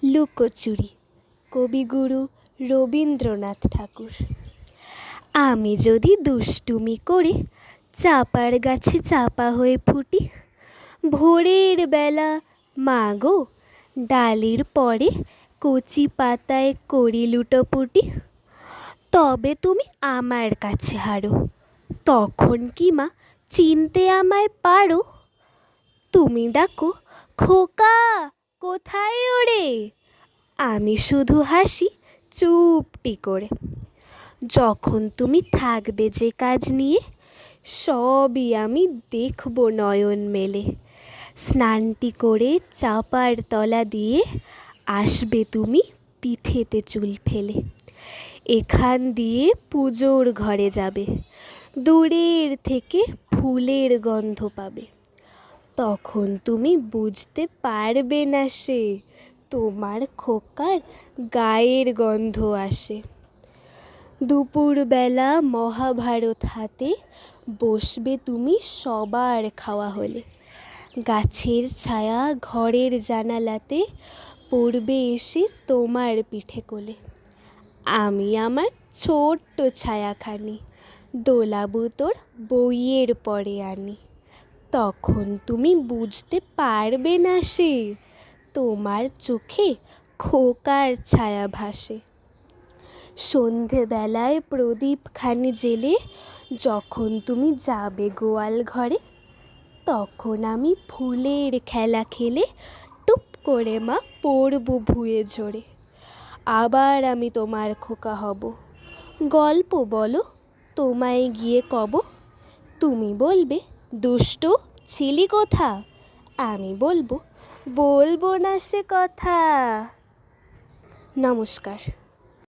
লুকোচুরি, কবিগুরু রবীন্দ্রনাথ ঠাকুর। আমি যদি দুষ্টুমি করে চাপার গাছে চাপা হয়ে ফুটি, ভোরের বেলা মা গো ডালের পরে কচি পাতায় করি লুটোপুটি, তবে তুমি আমার কাছে হারো। তখন কি মা চিনতে আমায় পারো? তুমি ডাকো, খোকা কোথায় ওরে? আমি শুধু হাসি চুপটি করে। যখন তুমি থাকবে যে কাজ নিয়ে, সবই আমি দেখব নয়ন মেলে। স্নানটি করে চাপার তলা দিয়ে আসবে তুমি পিঠেতে চুল ফেলে। এখান দিয়ে পুজোর ঘরে যাবে, দূরের থেকে ফুলের গন্ধ পাবে। তখন তুমি বুঝতে পারবে না সে তোমার খোকার গায়ের গন্ধ আসে। দুপুরবেলা মহাভারত হাতে বসবে তুমি সবার খাওয়া হলে। গাছের ছায়া ঘরের জানালাতে পড়বে এসে তোমার পিঠে কোলে। আমি আমার ছোট্ট ছায়াখানি দোলাবো তোর বইয়ের পরে আনি। তখন তুমি বুঝতে পারবে না সে তোমার চোখে খোকার ছায়া ভাসে। সন্ধেবেলায় প্রদীপখানি জেলে যখন তুমি যাবে গোয়াল ঘরে, তখন আমি ফুলের খেলা খেলে টুপ করে মা পড়ব ভুয়ে ঝরে। আবার আমি তোমার খোকা হব, গল্প বলো তোমায় গিয়ে কব। তুমি বলবে দুষ্টু ছিলি কোথা? আমি বলবো না সে কথা। নমস্কার।